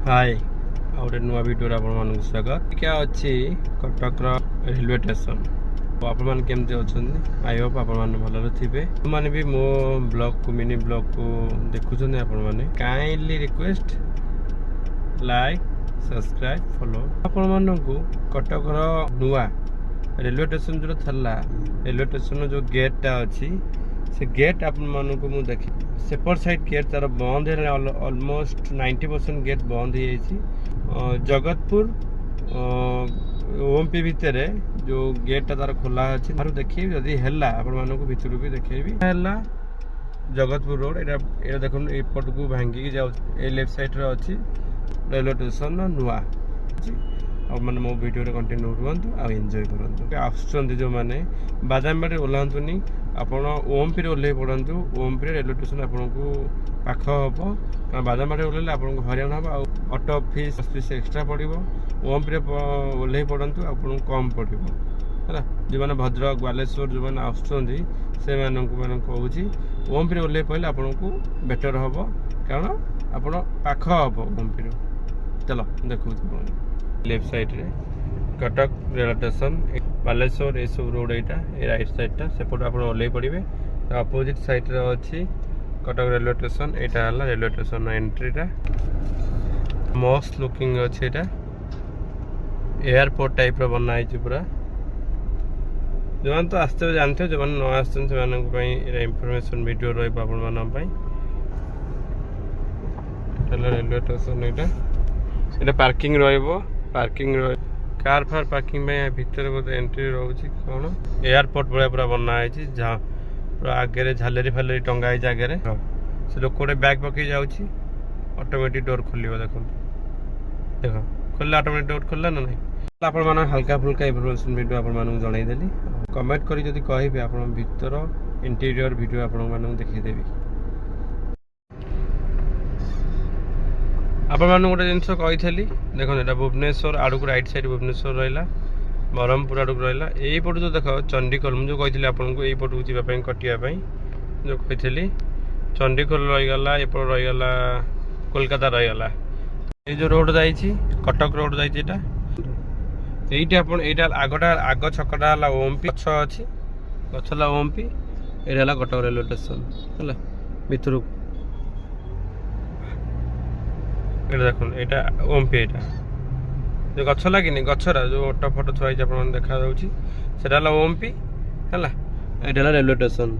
हाय गोटे नुआ भिडियो आप स्वागत क्या अच्छी कटक रेलवे स्टेशन आपमती अच्छा आई होप आप भल थे मैंने भी मो ब्लॉग को मिनी ब्लॉग को देखुं आपने kindly request like subscribe follow आपण को कटक नुआ रेलवे स्टेशन जो थला रेलवे स्टेशन जो गेटा अच्छी से गेट आपण को देखी सेपट साइड गेट तार बंद है ऑलमोस्ट 90% गेट बंद हो जगतपुर ओएमपी भितर जो गेट तार खोला अच्छी देखिए जदि है आपण भितर भी देखी जगतपुर रोड ये देखो एपट को भांगिकी जाऊ लेफ्ट साइड अच्छी रेलवे स्टेशन नुआ और मैंने मो वीडियो कंटिन्यू रुहतु आ एंजॉय करूँ आसुँच जो मैंने बादामबाड़ी ओह्लातुनि आपड़ ओमपी ओह्ल पड़तु ओमपी रेलवे स्टेशन आपन को पाख हम क्या बादामबाड़ी ओह्ल आपको हरियाण हम ऑटो फीस फीस एक्सट्रा पड़ो ओमपी ओह्ल पड़तु आपको कम पड़ो है जो मैंने भद्रक बालेश्वर जो मैंने आसुँच से कहूँ ओमपी ओह्ल पड़े आपन को बेटर हम कारण आप पाख हम ओमपी चलो देखो लेफ्ट साइड रे कटक रेलवे स्टेशन बालेश्वर ये सब रोड यहाँ राइट साइडटा सेपट आप ओह्ल पड़े अपोजिट साइड रे अच्छी कटक रेलवे स्टेशन यहाँ है रेलवे स्टेशन एंट्रीटा मस्त लुकिंग अच्छे यहाँ एयरपोर्ट टाइप बना पूरा जो तो आसते जानते जो न आसते से इनफॉरमेशन वीडियो रेलवे स्टेशन यहाँ पार्किंग पार्किंग कार फार पार्किंग भितर गोटे एंट्री रोचे कौन एयरपोर्ट भाया पूरा बनाई जहाँ पूरा आगे झालेरी फालेरी टंगाई आगे से लोक गोटे बैग पकई जाऊँगी ऑटोमेटिक डोर खोल देख देख खोलला ऑटोमेटिक डोर खोलला ना नहीं आपण हल्का फुल्का इनफॉरमेशन वीडियो आपन जनईदेली कमेंट करी जदि कहे आप भीतर इंटीरियर वीडियो आपण देखीदेवी आपण गोटे जिनस कही देखो यहाँ भुवनेश्वर आड़ को रईट साइड भुवनेश्वर रहा ब्रह्मपुर आड़ को रहा यहीपट जो देख चंडीखोल मुझे कही आपको यहीपट को जावाई कटियापी जो कही चंडीखोल रहीगला एपट रहीगला कोलकाता रहीगला ये जो रोड जा कटक रोड जाटा यहाँ आगटा आग छकटा है ओमपी गछ अच्छी गछला ओमपी ये कटक रेलवे स्टेशन है भितर देख यहाँ ओमपी यहाँ जो गछ लगे गचरा जो ऑटो फटो थुआई देखा से ओमपी है यहाँ रेलवे स्टेशन